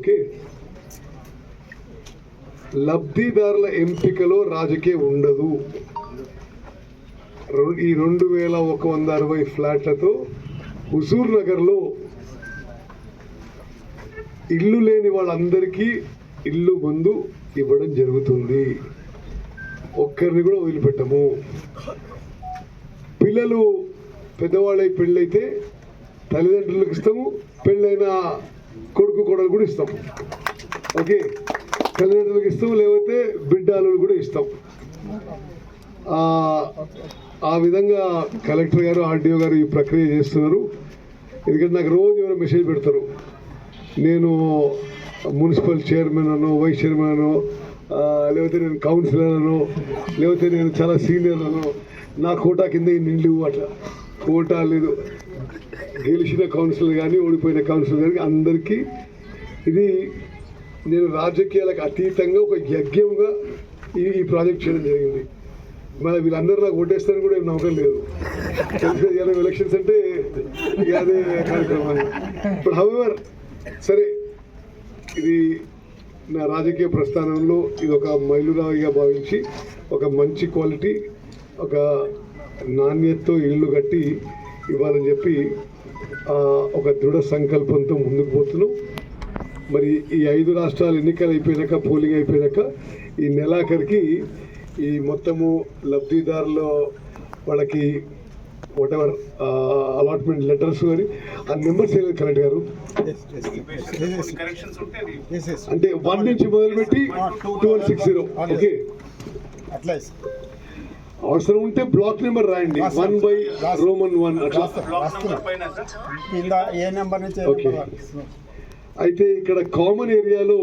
Okay, లబ్ధిదారుల ఎంపికలో రాజకీయం ఉండదు. ఈ 2160 ఫ్లాట్లతో హుజూర్ నగర్లో ఇల్లు లేని వాళ్ళందరికీ ఇల్లు ముందు ఇవ్వడం జరుగుతుంది. ఒక్కరిని కూడా వదిలిపెట్టము. పిల్లలు పెద్దవాళ్ళై పెళ్ళైతే తల్లిదండ్రులకు ఇస్తాము, పెళ్ళైన కొడుకు కొడలు కూడా ఇస్తాం. ఓకే, తల్లిదండ్రులకు ఇస్తాం, లేకపోతే బిడ్డలు కూడా ఇస్తాం. ఆ విధంగా కలెక్టర్ గారు, ఆర్డీఓ గారు ఈ ప్రక్రియ చేస్తున్నారు. ఎందుకంటే నాకు రోజు ఎవరో మెసేజ్ పెడతారు, నేను మున్సిపల్ చైర్మన్ అనో, వైస్ చైర్మన్ అనో, లేకపోతే నేను కౌన్సిలర్ అనో, లేకపోతే నేను చాలా సీనియర్ అనో, నా కోటా కింద నిండు అట్లా. కోటా లేదు, గెలిచిన కౌన్సిలర్ కానీ ఓడిపోయిన కౌన్సిలర్ కానీ అందరికీ ఇది నేను రాజకీయాలకు అతీతంగా ఒక యజ్ఞంగా ఈ ప్రాజెక్ట్ చేయడం జరిగింది. మరి వీళ్ళందరూ నాకు ఓటేస్తారని కూడా ఏం నమ్మకం లేదు. ఎలక్షన్స్ అంటే అదే కార్యక్రమం. ఇప్పుడు హవెవర్ సరే, ఇది నా రాజకీయ ప్రస్థానంలో ఇది ఒక మైలురాయిగా భావించి ఒక మంచి క్వాలిటీ, ఒక నాణ్యతతో ఇల్లు కట్టి ఇవ్వాలని చెప్పి ఒక దృఢ సంకల్పంతో ముందుకు పోతున్నాం. మరి ఈ 5 రాష్ట్రాలు ఎన్నికలు అయిపోయాక, పోలింగ్ అయిపోయాక ఈ నెలాఖరికి ఈ మొత్తము లబ్ధిదారులు వాళ్ళకి వాటెవర్ అలాట్మెంట్ లెటర్స్ కానీ ఆ నెంబర్స్ ఏది కరెక్ట్ గారు అంటే 1 నుంచి మొదలుపెట్టి 2160. ఓకే, అవసరం ఉంటే బ్లాక్ నెంబర్ రాయండి, 1/Roman 1 అట్లా. ఓకే, అయితే ఇక్కడ కామన్ ఏరియాలో